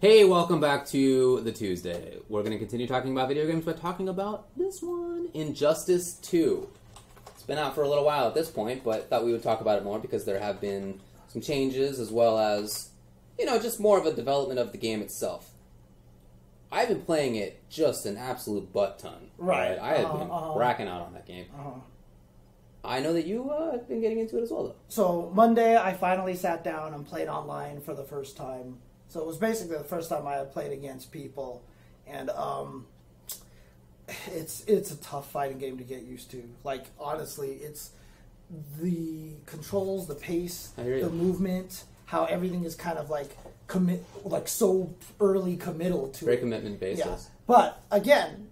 Hey, welcome back to the Tuesday. We're going to continue talking about video games by talking about this one, Injustice 2. It's been out for a little while at this point, but thought we would talk about it more because there have been some changes as well as, you know, just more of a development of the game itself. I've been playing it just an absolute butt ton. Right. I had been racking out on that game. I know that you have been getting into it as well, though. So Monday, I finally sat down and played online for the first time. So it was basically the first time I had played against people, and it's a tough fighting game to get used to. Like, honestly, it's the controls, the pace, the movement, how everything is kind of like so early committal to very it. Commitment basis. Yeah. But again,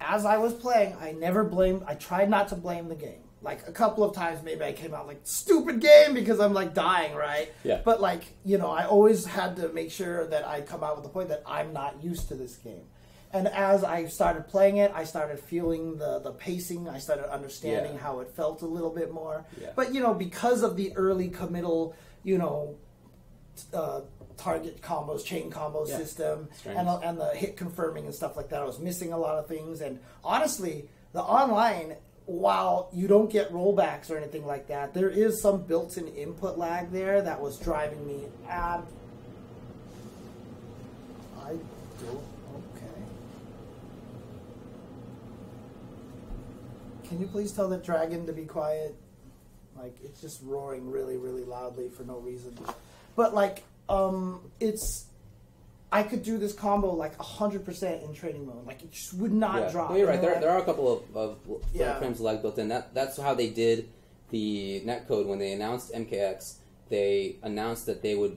as I was playing, I tried not to blame the game. Like, a couple of times maybe I came out like, stupid game, because I'm like dying, right? Yeah. But like, you know, I always had to make sure that I come out with the point that I'm not used to this game. And as I started playing it, I started feeling the pacing. I started understanding how it felt a little bit more. Yeah. But, you know, because of the early committal, you know, target combos, chain combo system, and the hit confirming and stuff like that, I was missing a lot of things. And honestly, the online, while you don't get rollbacks or anything like that, there is some built-in input lag there that was driving me okay. Can you please tell that dragon to be quiet? Like, it's just roaring really, really loudly for no reason. But like, I could do this combo like 100% in training mode. Like, it just would not drop. Well, you're right. There are a couple of frames of lag built in. That's how they did the netcode when they announced MKX. They announced that they would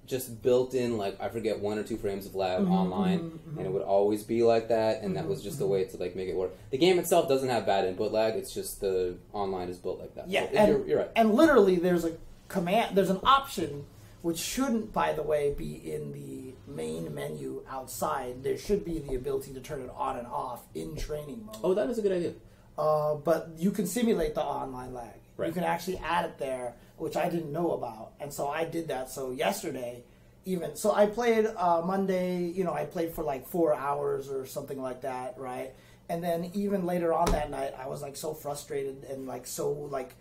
just built in, like, I forget, 1 or 2 frames of lag online, and it would always be like that, and that was just a way to like make it work. The game itself doesn't have bad input lag. It's just the online is built like that. Yeah, so you're right. And literally, there's a command. There's an option, which shouldn't, by the way, be in the main menu outside. There should be the ability to turn it on and off in training mode. Oh, that is a good idea. But you can simulate the online lag. Right. You can actually add it there, which I didn't know about. And so I did that. So yesterday, so I played Monday, you know, I played for like 4 hours or something like that, right? And then even later on that night, I was like so frustrated and like so like,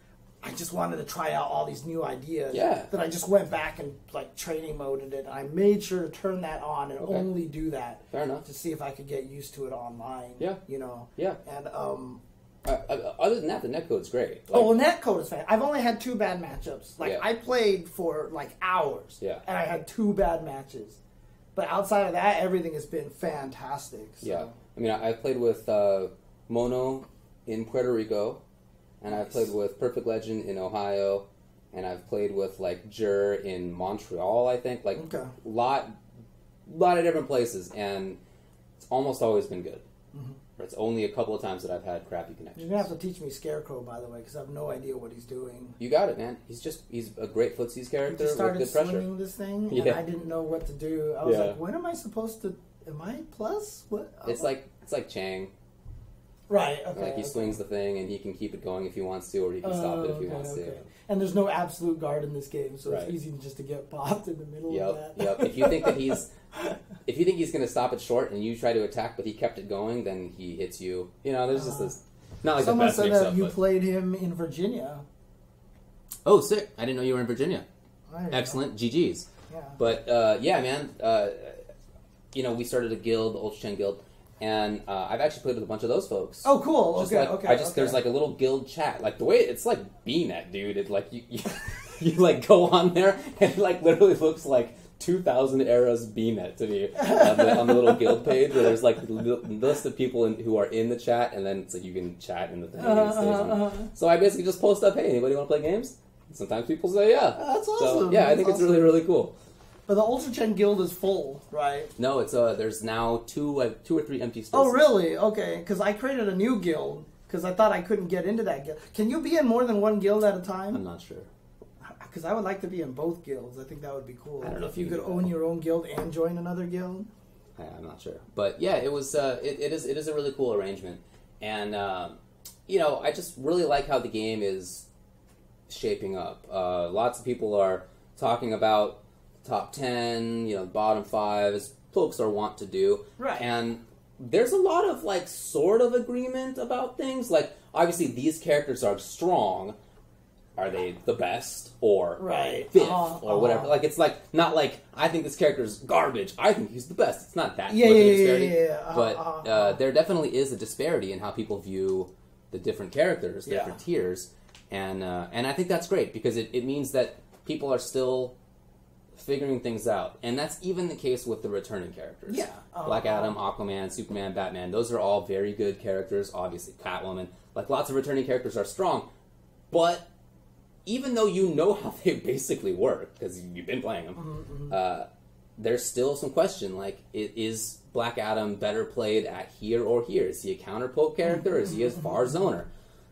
I just wanted to try out all these new ideas that I just went back and like training moded it. I made sure to turn that on and only do that. Fair enough. To see if I could get used to it online. Yeah. You know? Yeah. And, other than that, the netcode's great. Like, netcode is fantastic. I've only had 2 bad matchups. Like, I played for like hours. Yeah. And I had 2 bad matches. But outside of that, everything has been fantastic. So. Yeah. I mean, I played with Mono in Puerto Rico. And I've played with Perfect Legend in Ohio, and I've played with like Jur in Montreal, I think. Like lot of different places, and it's almost always been good. It's only a couple of times that I've had crappy connections. You're gonna have to teach me Scarecrow, by the way, because I have no idea what he's doing. You got it, man. He's a great footsies character with good pressure. He started swinging this thing, and I didn't know what to do. I was like, when am I supposed to? Am I plus? What? It's like Chang. Right, okay. Like, he swings the thing, and he can keep it going if he wants to, or he can stop it if he wants to. And there's no absolute guard in this game, so it's easy just to get popped in the middle of that. Yep. If you think he's going to stop it short, and you try to attack, but he kept it going, then he hits you. You know, there's just this. Not like someone the best said mix-up, that you played him in Virginia. Oh, sick! I didn't know you were in Virginia. Excellent, GGs. Yeah. But man, you know, we started a guild, the Ultra Chen Guild. And I've actually played with a bunch of those folks. Oh, cool. There's like a little guild chat. Like, the way it's like BNet, dude. It's like you like go on there and it like literally looks like 2000 eras BNet to me on the little guild page where there's like a list of people who are in the chat, and then it's like you can chat in the thing. So I basically just post up, hey, anybody want to play games? And sometimes people say yeah. That's awesome. So, yeah, I think it's really, really cool. But the Ultra Chen Guild is full, right? No, it's there's now 2 or 3 empty spaces. Oh, really? Okay, because I created a new guild because I thought I couldn't get into that guild. Can you be in more than one guild at a time? I'm not sure. Because I would like to be in both guilds. I think that would be cool. I don't know if you could own your own guild and join another guild. I'm not sure, but yeah, it was. It is a really cool arrangement, and you know, I just really like how the game is shaping up. Lots of people are talking about top 10, bottom 5, as folks are wont to do. Right. And there's a lot of, like, sort of agreement about things. Like, obviously, these characters are strong. Are they the best or fifth or whatever? Like, it's like not like I think this character's garbage. I think he's the best. It's not that much of a disparity. But there definitely is a disparity in how people view the different characters, the different tiers, and I think that's great because it means that people are still figuring things out, and that's even the case with the returning characters. Yeah, Black Adam, Aquaman, Superman, Batman. Those are all very good characters. Obviously, Catwoman. Like lots of returning characters are strong, but even though you know how they basically work, because you've been playing them, there's still some question, like, is Black Adam better played at here or here? Is he a counter-poke character, or is he a far zoner?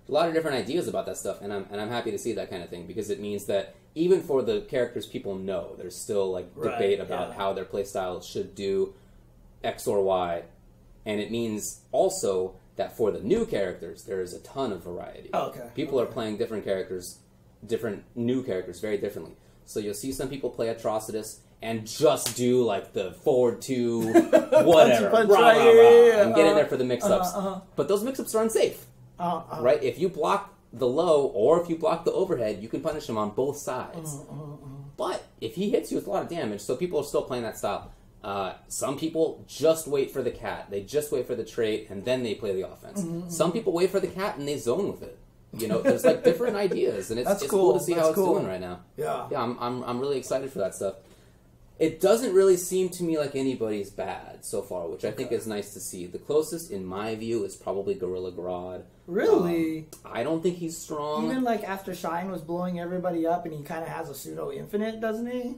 A lot of different ideas about that stuff, and I'm happy to see that kind of thing, because it means that even for the characters people know, there's still, like, debate about how their playstyle should do X or Y, and it means also that for the new characters, there is a ton of variety. People are playing different new characters very differently. So you'll see some people play Atrocitus and just do like the forward two whatever, and get in there for the mix-ups. But those mix-ups are unsafe, right? If you block the low or if you block the overhead, you can punish him on both sides. But if he hits you with a lot of damage, so people are still playing that style. Some people just wait for the cat. They just wait for the trait, and then they play the offense. Some people wait for the cat and they zone with it. There's like different ideas, and it's cool to see how it's doing right now. Yeah, I'm really excited for that stuff. It doesn't really seem to me like anybody's bad so far, which I think is nice to see. The closest, in my view, is probably Gorilla Grodd. Really? I don't think he's strong. Even like after Shine was blowing everybody up, and he kind of has a pseudo infinite, doesn't he?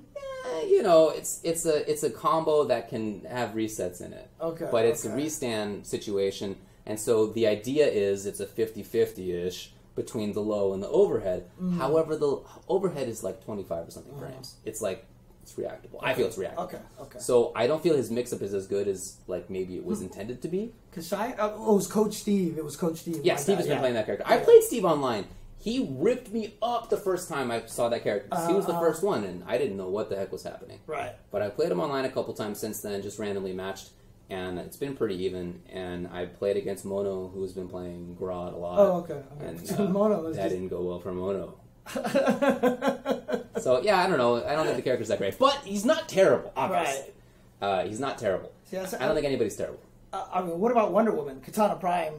It's a combo that can have resets in it. But it's a restand situation, and so the idea is it's a 50-50-ish between the low and the overhead. However, the overhead is like 25 or something frames. It's like, it's reactable. I feel it's reactable. So I don't feel his mix-up is as good as like maybe it was intended to be. Because it was Coach Steve. Yeah, Steve has been playing that character. I played Steve online. He ripped me up the first time I saw that character. He was the first one, and I didn't know what the heck was happening. Right. But I played him online a couple times since then, just randomly matched. And it's been pretty even, and I played against Mono, who's been playing Grodd a lot. And Mono that didn't go well for Mono. So, yeah, I don't know. I don't think the character's that great. But he's not terrible, obviously. He's not terrible. I don't think anybody's terrible. I mean, what about Wonder Woman, Katana Prime?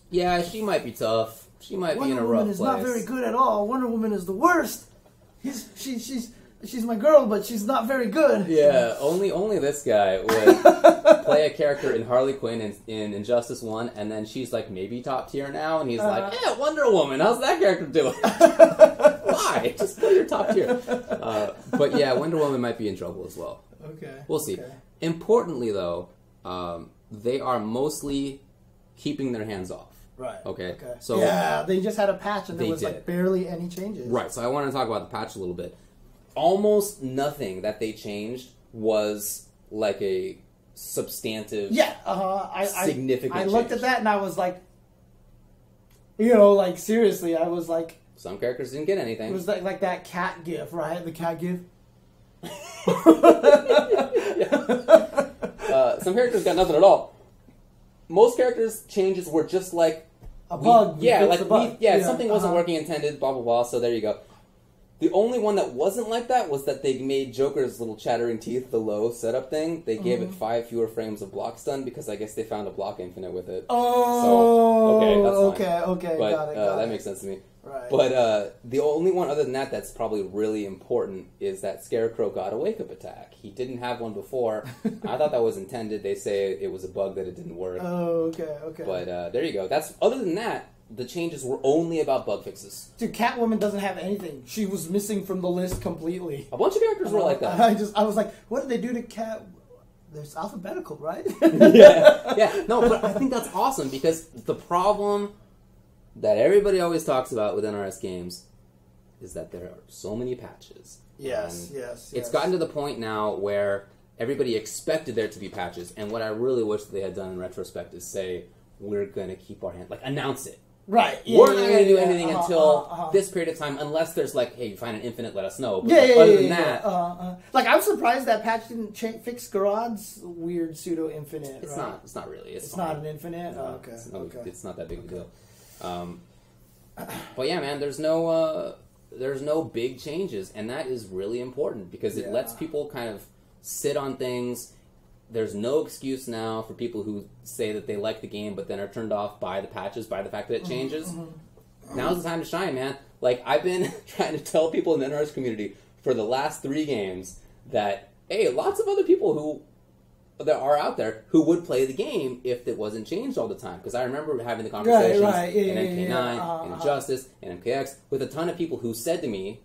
Yeah, she might be tough. She might be in a rough place. Wonder Woman is not very good at all. Wonder Woman is the worst. She's my girl, but she's not very good. Yeah, only this guy would play a character in Harley Quinn in Injustice 1, and then she's like maybe top tier now, and he's like, yeah, Wonder Woman, how's that character doing? Why? Just play your top tier. But yeah, Wonder Woman might be in trouble as well. We'll see. Importantly, though, they are mostly keeping their hands off. Okay. So yeah, they just had a patch and there was like barely any changes. Right. So I want to talk about the patch a little bit. Almost nothing that they changed was like a substantive, significant. I looked at that and I was like, like seriously, I was like, some characters didn't get anything. It was like that cat gif, right? The cat gif. Some characters got nothing at all. Most characters' changes were just like a bug. Something wasn't working intended, blah blah blah. So there you go. The only one that wasn't like that was that they made Joker's little chattering teeth the low setup thing. They gave it 5 fewer frames of block stun because I guess they found a block infinite with it. Oh, so, that's fine. Okay, but, got it. That makes sense to me. Right. But the only one other than that's probably really important is that Scarecrow got a wake-up attack. He didn't have one before. I thought that was intended. They say it was a bug that it didn't work. Oh, okay. But there you go. Other than that, the changes were only about bug fixes. Dude, Catwoman doesn't have anything. She was missing from the list completely. A bunch of characters were like that. I was like, what did they do to Cat? There's alphabetical, right? yeah. No, but I think that's awesome because the problem that everybody always talks about with NRS games is that there are so many patches. Yes. It's gotten to the point now where everybody expected there to be patches, and what I really wish they had done in retrospect is say, we're going to keep our hand, like announce it. Right. We're not going to do anything until this period of time, unless there's like, hey, you find an infinite, let us know. But other than that, like I'm surprised that patch didn't fix Garrod's weird pseudo infinite. It's not. It's not really. It's not an infinite. No, okay. It's not that big of a deal. But yeah, man, there's no big changes, and that is really important because it lets people kind of sit on things. There's no excuse now for people who say that they like the game but then are turned off by the patches, by the fact that it changes. Now's the time to shine, man. Like, I've been trying to tell people in the NRS community for the last 3 games that, hey, lots of other people who that are out there who would play the game if it wasn't changed all the time. Because I remember having the conversations in MK9, in Injustice, in MKX, with a ton of people who said to me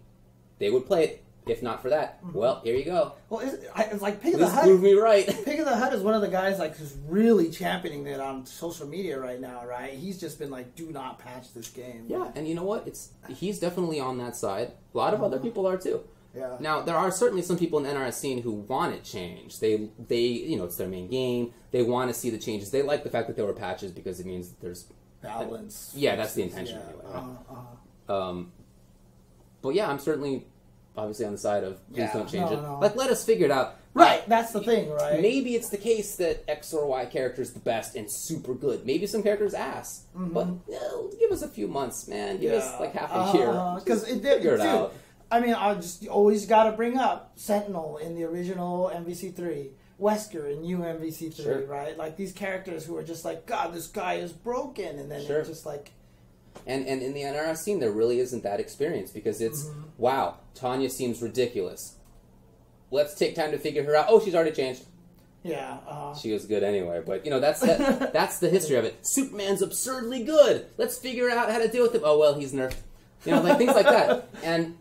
they would play it. If not for that, well, here you go. Well, it's like Pig of the Hut. Prove me right. Pig of the Hut is one of the guys like who's really championing it on social media right now, right? He's just been like, do not patch this game. Yeah, and you know what? He's definitely on that side. A lot of other people are too. Yeah. Now there are certainly some people in the NRS scene who want it changed. They it's their main game. They want to see the changes. They like the fact that there were patches because it means there's balance. Yeah, that's the intention anyway. Right? But yeah, I'm certainly. Obviously on the side of please don't change it. No. Like, let us figure it out. Right, that's the thing, right? Maybe it's the case that X or Y character is the best and super good. Maybe some characters ass. But give us a few months, man. Give us like half a year. Because figure it out. I mean, I just always got to bring up Sentinel in the original MVC3. Wesker in new MVC3, right? Like, these characters who are just like, God, this guy is broken. And then it's just like... And in the NRS scene, there really isn't that experience because it's, wow, Tanya seems ridiculous. Let's take time to figure her out. Oh, she's already changed. Yeah. She was good anyway, but, that's the history of it. Superman's absurdly good. Let's figure out how to deal with him. Oh, well, he's nerfed. Like things like that. And,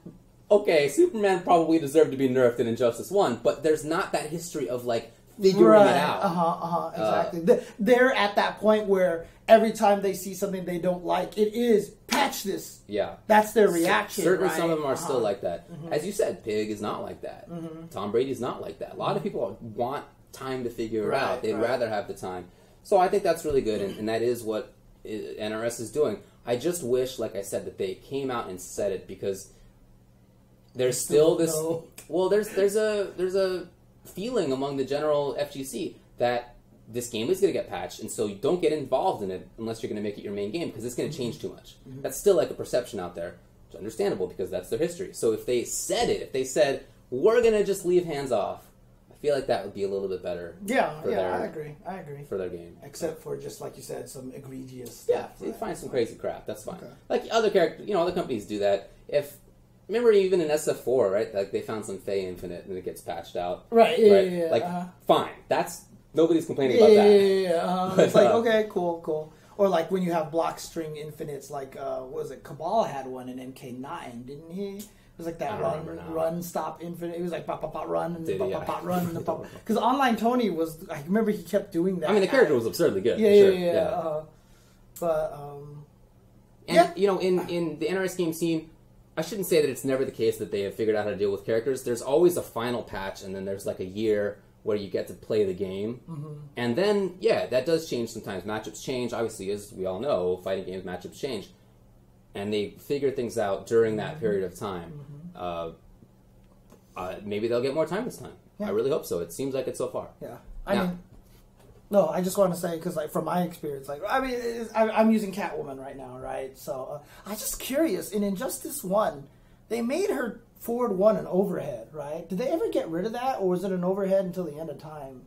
okay, Superman probably deserved to be nerfed in Injustice 1, but there's not that history of, like, figuring it out. Exactly. They're at that point where every time they see something they don't like, it is patch this. Yeah, that's their reaction. Certainly, some of them are still like that. As you said, Pig is not like that. Tom Brady's not like that. A lot of people want time to figure it out. They'd rather have the time. So I think that's really good, and that is what NRS is doing. I just wish, like I said, that they came out and said it because there's still this. Well, there's a feeling among the general FGC that this game is going to get patched, and so you don't get involved in it unless you're going to make it your main game because it's going to change too much. That's still like a perception out there. It's understandable because that's their history. So if they said it, if they said, we're going to just leave hands off, I feel like that would be a little bit better. I agree. For their game. Except for just, like you said, some egregious stuff. Yeah, you find some crazy crap. That's fine. Okay. Like other characters, other companies do that. Remember even in SF4, right? Like they found some Fey Infinite and it gets patched out. Right, yeah. Like, fine. Nobody's complaining about that. Yeah. It's like, okay, cool. Or like when you have block string infinites, like, what was it? Cabal had one in MK9, didn't he? It was like that run, stop, infinite. It was like, run, and run. Because Online Tony was, I remember he kept doing that. I mean, the character was absurdly good. Yeah. In the NRS game scene, I shouldn't say that it's never the case that they have figured out how to deal with characters. There's always a final patch, and then there's like a year where you get to play the game. And then, that does change sometimes. Matchups change. Obviously, as we all know, fighting games, matchups change. And they figure things out during that period of time. Maybe they'll get more time this time. I really hope so. It seems like it so far. Yeah. I just want to say, because like from my experience, I'm using Catwoman right now, right? So I'm just curious. In Injustice 1, they made her forward 1 an overhead, right? Did they ever get rid of that, or was it an overhead until the end of time?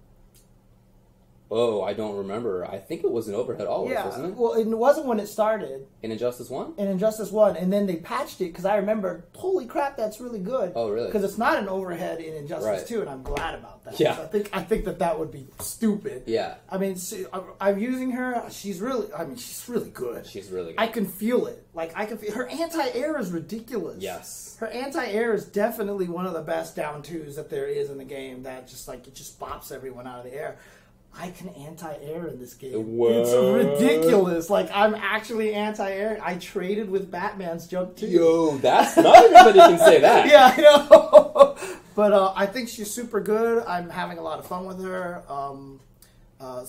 Oh, I don't remember. I think it was an overhead always, wasn't it? Well, it wasn't when it started. In Injustice 1? In Injustice 1, and then they patched it, because I remember, holy crap, that's really good. Oh, really? Because it's not an overhead in Injustice 2, and I'm glad about that. Yeah. So I think that would be stupid. Yeah. I mean, I'm using her, she's really good. She's really good. I can feel it. Her anti-air is ridiculous. Yes. Her anti-air is definitely one of the best down twos that there is in the game, that just, it just bops everyone out of the air. I can anti-air in this game. What? It's ridiculous. I'm actually anti-air. I traded with Batman's jump too. Yo, that's not everybody can say that. Yeah, I know. But I think she's super good. I'm having a lot of fun with her.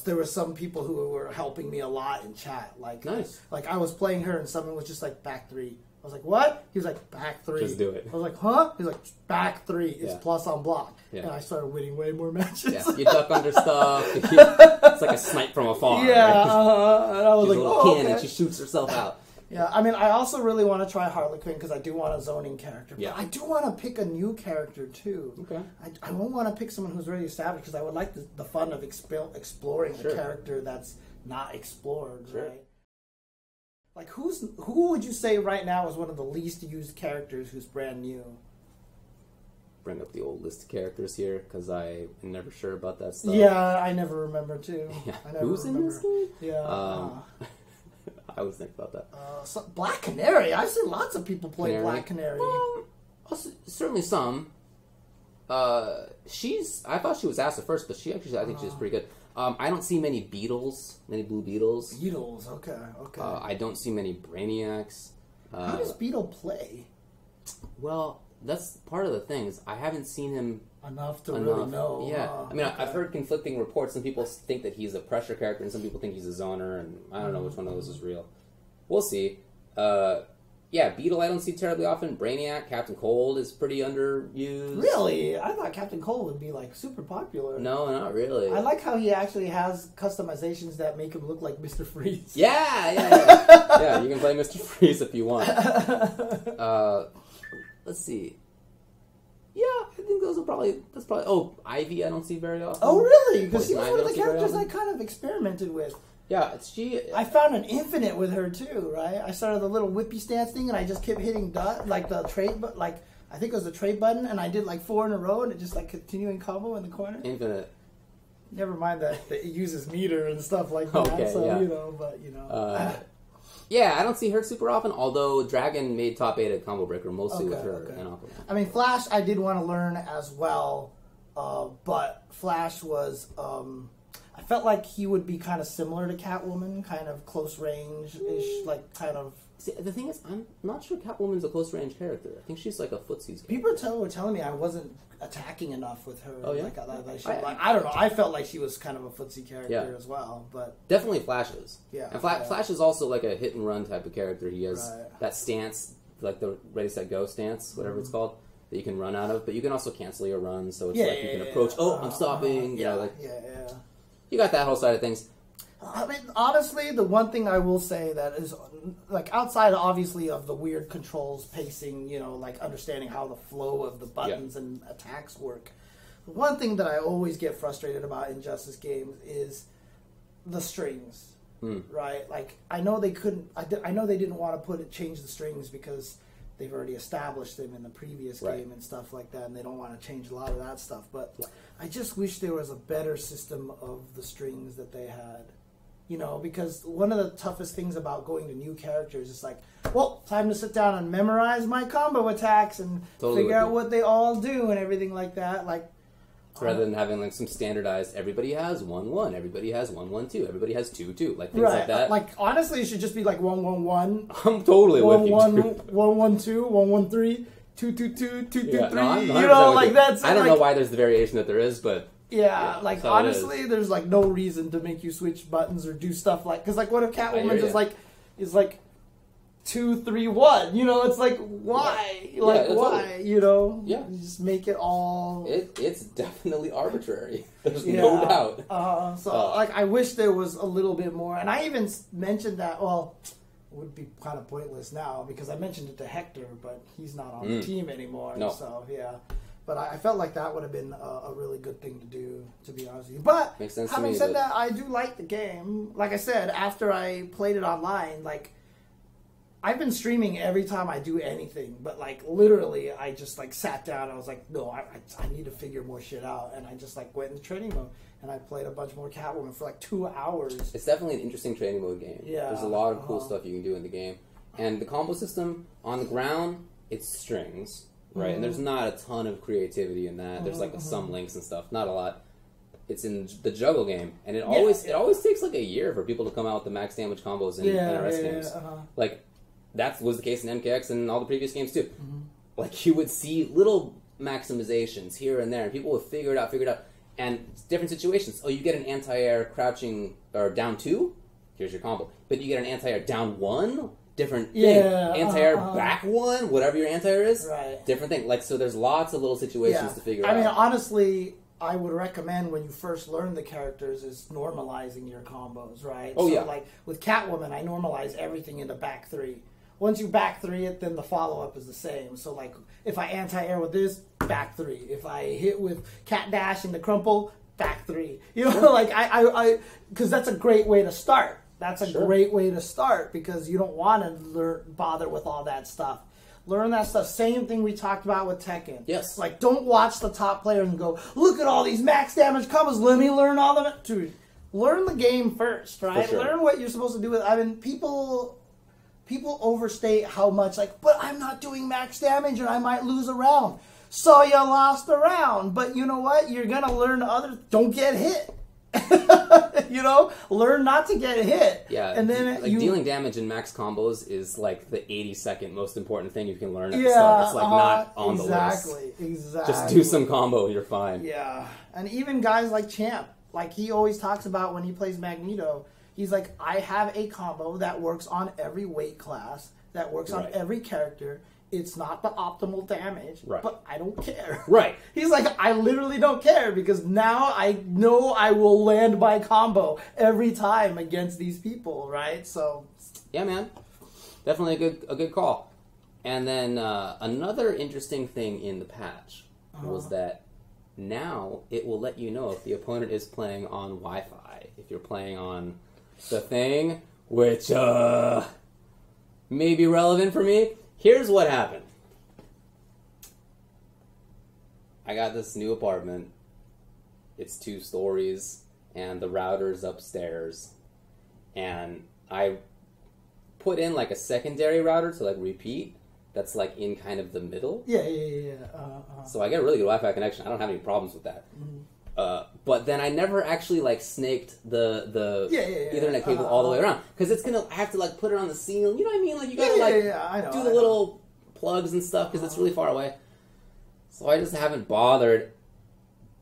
there were some people who were helping me a lot in chat. Like, nice. Like I was playing her and someone was just like back 3. I was like, what? He was like, back 3. Just do it. I was like, huh? He was like, back 3 is Yeah. plus on block. Yeah. And I started winning way more matches. Yeah, you duck under stuff. It's like a snipe from afar. Yeah, Right? and I was She's like, a little oh, cannon. okay. She shoots herself out. Yeah, I mean, I also really want to try Harley Quinn because I do want a zoning character. But Yeah. I do want to pick a new character too. Okay. I won't want to pick someone who's already established because I would like the fun of exploring Sure. a character that's not explored, Sure. right? Like, who would you say right now is one of the least used characters who's brand new? Bring up the old list of characters here because I'm never sure about that stuff. Yeah, I never remember too. Yeah. I never Who's in this game? Yeah. I always think about that. So Black Canary. I've seen lots of people play Canary? Black Canary. Also, certainly some. I thought she was asked at first, but I think she's pretty good. I don't see many blue beetles. Beetles. Okay. I don't see many brainiacs. How does Beetle play? Well, that's part of the thing is I haven't seen him Enough to really know. Yeah, I mean, I've heard conflicting reports. Some people think that he's a pressure character, and some people think he's a zoner, and I don't know which one of those is real. We'll see. Yeah, Beetle I don't see terribly often. Brainiac, Captain Cold is pretty underused. Really? I thought Captain Cold would be like super popular. No, not really. I like how he actually has customizations that make him look like Mr. Freeze. Yeah. Yeah, you can play Mr. Freeze if you want. Let's see. Yeah, I think that's probably. Oh, Ivy I don't see very often. Oh, really? Because he was Poison one of Ivy the I don't see very characters I often. kind of experimented with. Yeah, I found an infinite with her too, right? I started the little whippy stance thing, and I just kept hitting like the trade, but like I think it was the trade button, and I did like 4 in a row, and it just like continuing combo in the corner. Infinite. Never mind that it uses meter and stuff like that. Okay, so yeah. Yeah, I don't see her super often. Although Dragon made top 8 at Combo Breaker mostly with her and Aquaman. I mean, Flash, I did want to learn as well, but Flash was. I felt like he would be kind of similar to Catwoman, kind of close range-ish, like kind of... See, the thing is, I'm not sure Catwoman's a close range character. I think she's like a footsies character. People were telling me I wasn't attacking enough with her. Oh, yeah? I don't know. I felt like she was kind of a footsie character Yeah. as well, but... Definitely Flash is. Yeah. And Flash is also like a hit and run type of character. He has Right. that stance, like the Ready, Set, Go stance, whatever it's called, that you can run out of. But you can also cancel your run, so it's like you can approach, I'm stopping. Yeah. You got that whole side of things. I mean, honestly, the one thing I will say that is, like, outside, obviously, of the weird controls, pacing, like, understanding how the flow of the buttons and attacks work, the one thing that I always get frustrated about in Justice games is the strings, right? Like, I know they couldn't, I know they didn't want to change the strings because they've already established them in the previous game and stuff like that, and they don't want to change a lot of that stuff, but I just wish there was a better system of the strings that they had. Because one of the toughest things about going to new characters is like, well, time to sit down and memorize my combo attacks and figure out what they all do and everything like that. Like, rather than having like some standardized, everybody has 1-1, everybody has 1-1-2, everybody has 2-2, like things like that. Like, honestly, it should just be like 1-1-1. I'm totally with you. 1-1-2, 1-1-3, 2-2-2, 2-2-3. Yeah, no, I'm 100% like with you. that's. I don't like, know why there's the variation that there is, but. Yeah, like, that's how it honestly, there's, like, no reason to make you switch buttons or do stuff like... Because, like, what if Catwoman is, like, 2-3-1? It's like, why? Like, why? Yeah. You just make it all... It's definitely arbitrary. There's no doubt. Like, I wish there was a little bit more. And I even mentioned that, well... It would be kind of pointless now, because I mentioned it to Hector, but he's not on the team anymore. No. So, yeah... But I felt like that would have been a really good thing to do, to be honest with you. But having said that, I do like the game. Like I said, after I played it online, like, I've been streaming every time I do anything. But, like, literally, I just, like, sat down and I was like, no, I need to figure more shit out. And I just, like, went into training mode. And I played a bunch more Catwoman for, like, 2 hours. It's definitely an interesting training mode game. Yeah. There's a lot of cool stuff you can do in the game. And the combo system, on the ground, it's strings. Right, and there's not a ton of creativity in that. There's like some links and stuff, not a lot. It's in the juggle game, and it always takes like a year for people to come out with the max damage combos in NRS games. Like that was the case in MKX and all the previous games too. Like you would see little maximizations here and there, and people would figure it out. And different situations. Oh, you get an anti-air crouching or down 2. Here's your combo. But you get an anti-air down 1. Different thing. Yeah, Anti-air back 1. Whatever your anti-air is. Right. Different thing. Like, so there's lots of little situations to figure out. I mean, honestly, I would recommend when you first learn the characters is normalizing your combos, right? Oh, so, yeah. like, with Catwoman, I normalize everything into back 3. Once you back 3 it, then the follow-up is the same. So, like, if I anti-air with this, back 3. If I hit with Cat Dash into Crumple, back 3. You know, like, because that's a great way to start. That's a great way to start because you don't want to bother with all that stuff. Learn that stuff. Same thing we talked about with Tekken. Yes. Like, don't watch the top players and go, look at all these max damage combos. Let me learn all of it. Dude, learn the game first, right? For sure. Learn what you're supposed to do with. I mean, people overstate how much, like, but I'm not doing max damage and I might lose a round. So you lost a round. But you know what? You're going to learn don't get hit. You know? Learn not to get hit. Yeah. And then like dealing damage in max combos is like the 82nd most important thing you can learn at the start. It's like not on the list. Exactly. Just do some combo, you're fine. Yeah. And even guys like Champ, like he always talks about when he plays Magneto, he's like, I have a combo that works on every weight class, that works on every character. It's not the optimal damage, but I don't care. Right. He's like, I literally don't care because now I know I will land my combo every time against these people, right? So, yeah, man, definitely a good call. And then another interesting thing in the patch was that now it will let you know if the opponent is playing on Wi-Fi. If you're playing on the thing, which may be relevant for me. Here's what happened. I got this new apartment. It's 2 stories, and the router's upstairs. And I put in like a secondary router to like repeat. That's like in kind of the middle. Yeah. So I get a really good Wi-Fi connection. I don't have any problems with that. But then I never actually like snaked the Ethernet cable all the way around because I have to like put it on the ceiling. You know what I mean? Like you gotta do the little plugs and stuff because it's really far away. So I just haven't bothered,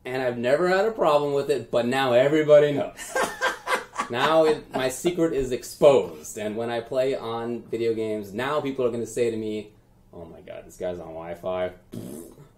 and I've never had a problem with it. But now everybody knows. Now my secret is exposed, and when I play on video games, now people are going to say to me, "Oh my God, this guy's on Wi-Fi."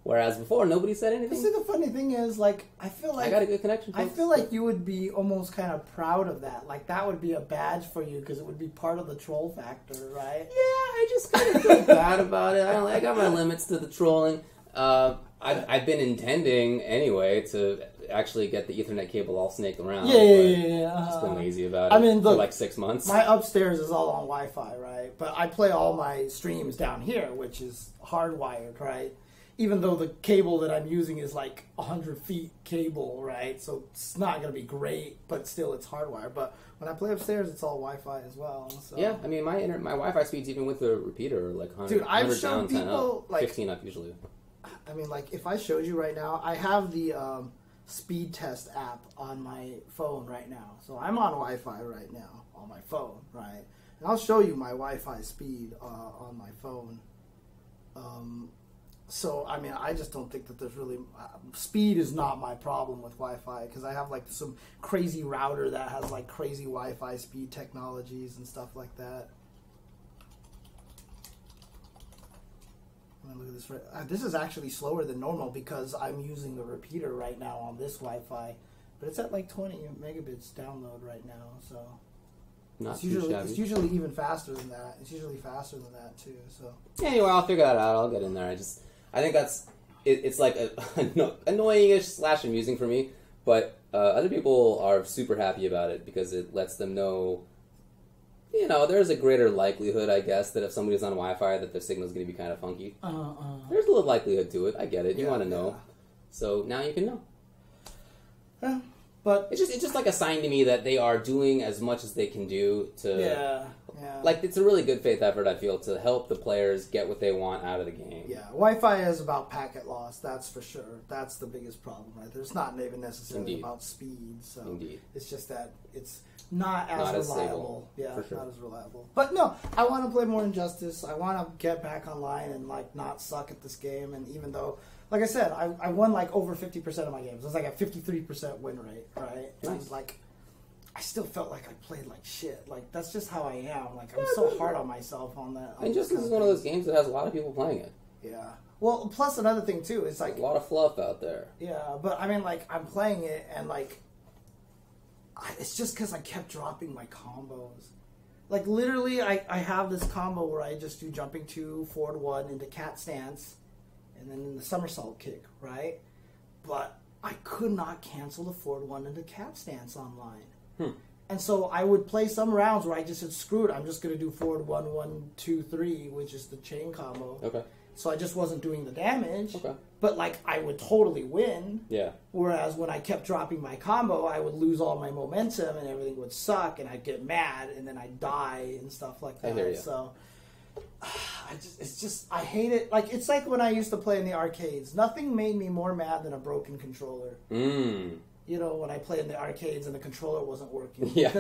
Whereas before, nobody said anything. See, the funny thing is, like, I feel like I got a good connection. I feel like you would be almost kind of proud of that. Like, that would be a badge for you because it would be part of the troll factor, right? Yeah, I just kind of feel bad about it. I got my limits to the trolling. I've been intending, anyway, to actually get the Ethernet cable all snaked around. Yeah. I've just been lazy about it I mean, for look, like 6 months. My upstairs is all on Wi-Fi, right? But I play all my streams down here, which is hardwired, right? Even though the cable that I'm using is like 100 feet cable, right? So it's not going to be great, but still it's hardwired. But when I play upstairs, it's all Wi-Fi as well. So. Yeah, I mean, my Wi-Fi speeds, even with the repeater, are like 100, Dude, I've 100 shown down, 10 people, up, like, 15 up usually. I mean, like, if I showed you right now, I have the speed test app on my phone right now. So I'm on Wi-Fi right now on my phone, right? And I'll show you my Wi-Fi speed on my phone. So, I mean, I just don't think that there's really... speed is not my problem with Wi-Fi, because I have, like, some crazy router that has, like, crazy Wi-Fi speed technologies and stuff like that. Look at this. This is actually slower than normal because I'm using the repeater right now on this Wi-Fi. But it's at, like, 20 megabits download right now, so... It's usually even faster than that. It's usually faster than that, too, so... Anyway, I'll figure that out. I'll get in there. I think it's like annoying-ish / amusing for me, but other people are super happy about it because it lets them know, you know, there's a greater likelihood, I guess, that if somebody's on Wi-Fi that their signal's going to be kind of funky. There's a little likelihood to it. I get it. You want to know. So now you can know. Yeah, but... It's just like a sign to me that they are doing as much as they can do to... Yeah. Like, it's a really good faith effort, I feel, to help the players get what they want out of the game. Yeah, Wi-Fi is about packet loss, that's for sure. That's the biggest problem, right? There's not even necessarily about speed, so it's just that it's not as reliable. Yeah, not as reliable. But no, I want to play more Injustice. I want to get back online and, like, not suck at this game. And even though like I said, I won like over 50% of my games. It was like a 53% win rate, right? Nice. And like, I still felt like I played like shit. Like, that's just how I am. Like, I'm so hard on myself on that. And just this is one of those games that has a lot of people playing it. Yeah. Well, plus another thing too is like a lot of fluff out there. Yeah, but I mean, like, I'm playing it and like, it's just because I kept dropping my combos. Like, literally, I have this combo where I just do jumping 2, forward 1 into cat stance, and then in the somersault kick, right? But I could not cancel the forward 1 into cat stance online. And so I would play some rounds where I just said, screw it, I'm just going to do forward 1, 1, 2, 3, which is the chain combo. Okay. So I just wasn't doing the damage. Okay. But, like, I would totally win. Yeah. Whereas when I kept dropping my combo, I would lose all my momentum and everything would suck and I'd get mad and then I'd die and stuff like that. I hear you. So, I hate it. Like, it's like when I used to play in the arcades. Nothing made me more mad than a broken controller. You know, when I played in the arcades and the controller wasn't working. Yeah.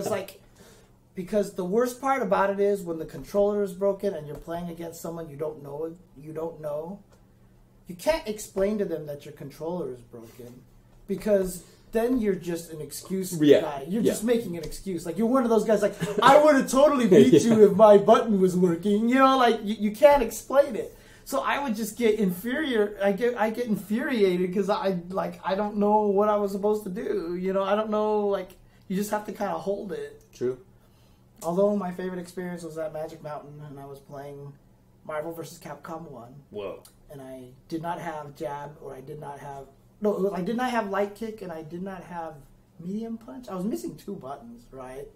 Because the worst part about it is when the controller is broken and you're playing against someone you don't know, you can't explain to them that your controller is broken because then you're just an excuse guy. You're just making an excuse. Like, you're one of those guys like, I would have totally beat you if my button was working. You know, like, you can't explain it. So I would just get I get infuriated because I don't know what I was supposed to do. You know, I don't know, like, you just have to kind of hold it. True. Although my favorite experience was at Magic Mountain and I was playing Marvel vs. Capcom 1. Whoa. And I did not have jab, or I did not have light kick, and I did not have medium punch. I was missing 2 buttons, right?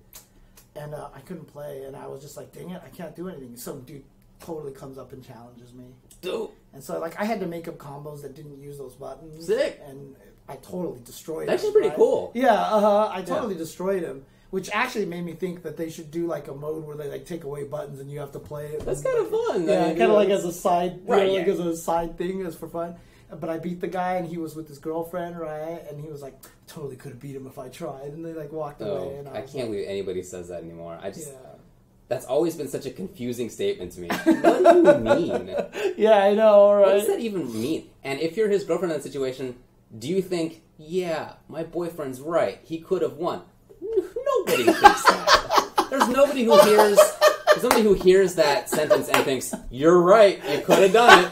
And I couldn't play, and I was just like, dang it, I can't do anything. Some dude totally comes up and challenges me. Dope. And so, like, I had to make up combos that didn't use those buttons. Sick. And I totally destroyed him. That's actually pretty cool. Yeah, I totally destroyed him. Which actually made me think that they should do like a mode where they like take away buttons and you have to play it. That's kind of fun. Yeah, kind of like as a side, right? Like as a side thing, as for fun. But I beat the guy and he was with his girlfriend, right? And he was like, totally could have beat him if I tried. And they like walked away. And I can't believe anybody says that anymore. Yeah. That's always been such a confusing statement to me. What do you mean? Yeah, I know, right? What does that even mean? And if you're his girlfriend in that situation, do you think, yeah, my boyfriend's right, he could have won? Nobody thinks that. There's nobody who hears that sentence and thinks, you're right, you could have done it.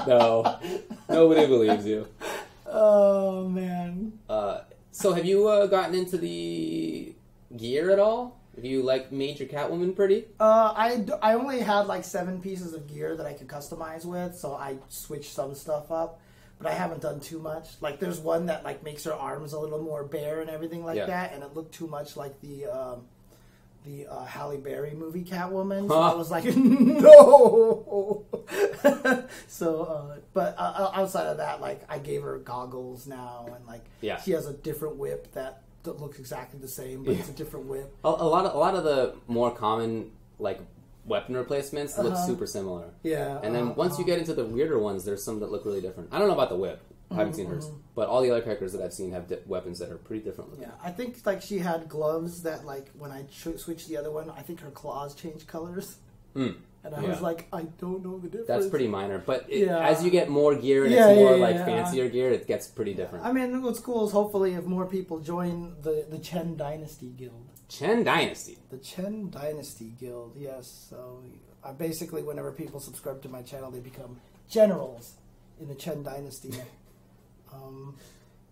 No. Nobody believes you. Oh, man. So have you gotten into the gear at all? Have you, like, made your Catwoman pretty? I only had, like, 7 pieces of gear that I could customize with, so I switched some stuff up. But I haven't done too much. Like, there's one that, like, makes her arms a little more bare and everything like that, and it looked too much like the Halle Berry movie Catwoman. So I was like, no! So, but outside of that, like, I gave her goggles now, and, like, she has a different whip that looks exactly the same, but it's a different whip. A lot of the more common, like, weapon replacements look super similar. Yeah. And then once you get into the weirder ones, there's some that look really different. I don't know about the whip. I haven't seen hers. But all the other characters that I've seen have weapons that are pretty different looking. Yeah, I think, like, she had gloves that, like, when I switched the other one, I think her claws changed colors. And I was like, I don't know the difference. That's pretty minor. But as you get more gear and it's more, fancier gear, it gets pretty different. I mean, what's cool is hopefully if more people join the Chen Dynasty Guild. Chen Dynasty? The Chen Dynasty Guild, yes. So, I basically, whenever people subscribe to my channel, they become generals in the Chen Dynasty.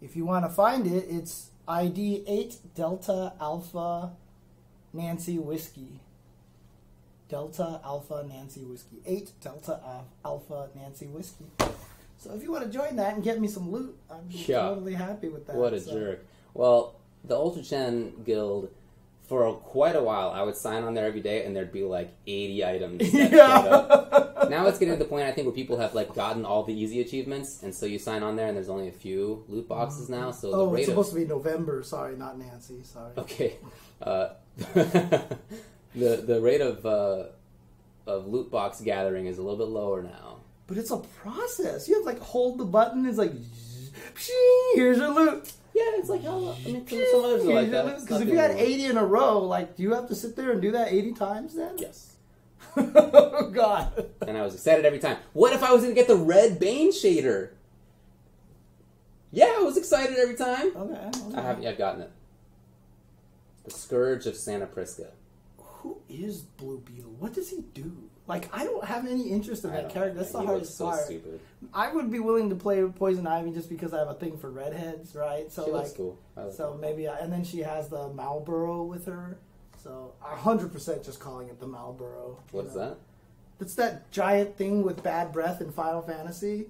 If you want to find it, it's ID 8 Delta Alpha Nancy Whiskey. Delta Alpha Nancy Whiskey. 8 Delta Alpha Nancy Whiskey. So if you want to join that and get me some loot, I'm totally happy with that. What a jerk. Well, the Ultra Chen Guild, for quite a while, I would sign on there every day, and there'd be like 80 items that showed up. Now it's getting to the point, I think, where people have like gotten all the easy achievements, and so you sign on there, and there's only a few loot boxes now. So the rate it's supposed to be November. Sorry, not Nancy. Sorry. Okay. The rate of loot box gathering is a little bit lower now. But it's a process. You have to like hold the button. It's like, here's your loot. Yeah, it's like how some others are like that. Because if you had 80 in a row, like, do you have to sit there and do that 80 times then? Yes. Oh, God. And I was excited every time. What if I was going to get the red Bane shader? Yeah, I was excited every time. Okay. I haven't yet gotten it. The Scourge of Santa Prisca. Who is Blue Beetle? What does he do? Like, I don't have any interest in that character. That's the hardest part. So stupid. I would be willing to play Poison Ivy just because I have a thing for redheads, right? So she like, looks cool. So maybe, and then she has the Marlboro with her. So 100% just calling it the Marlboro. What's that? It's that giant thing with bad breath in Final Fantasy.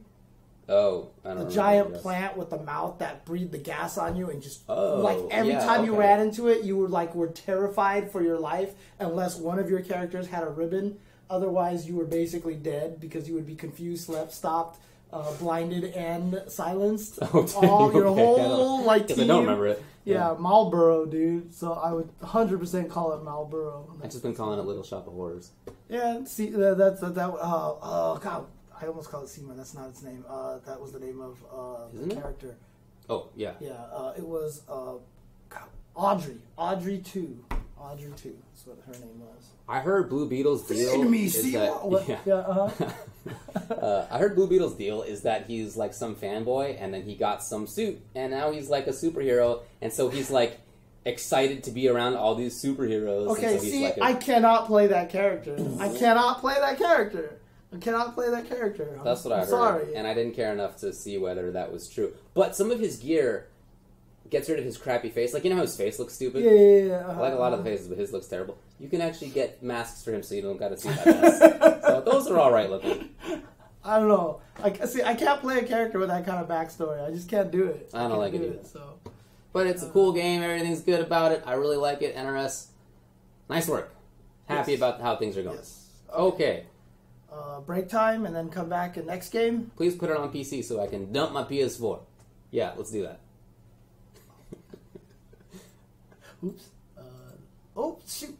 Oh, I don't know. The giant plant with the mouth that breathed the gas on you and just like every time you ran into it, you were terrified for your life unless one of your characters had a ribbon. Otherwise, you were basically dead because you would be confused, slept, stopped, blinded, and silenced. Your whole team. I don't remember it. Yeah, Marlboro, dude. So I would 100% call it Marlboro. I've just been calling it Little Shop of Horrors. Yeah, see, that's that. Oh God, I almost called it Seaman. That's not its name. That was the name of the character. Oh yeah. Yeah, it was Audrey. Audrey 2. Audrey 2. That's what her name was. I heard Blue Beetle's deal I heard Blue Beetle's deal is that he's like some fanboy, and then he got some suit, and now he's like a superhero, and so he's like excited to be around all these superheroes. Okay, so see, I cannot play that character. I cannot play that character. That's what I heard. Sorry. And I didn't care enough to see whether that was true. But some of his gear gets rid of his crappy face. Like, you know how his face looks stupid? Yeah. I like a lot of the faces, but his looks terrible. You can actually get masks for him so you don't got to see that mess. So those are all right looking. I don't know. I can't play a character with that kind of backstory. I just can't do it. I don't like it either. So. But it's a cool game. Everything's good about it. I really like it. NRS, nice work. Happy about how things are going. Yes. Okay. Break time and then come back in next game. Please put it on PC so I can dump my PS4. Yeah, let's do that. Oops. Oh, shoot.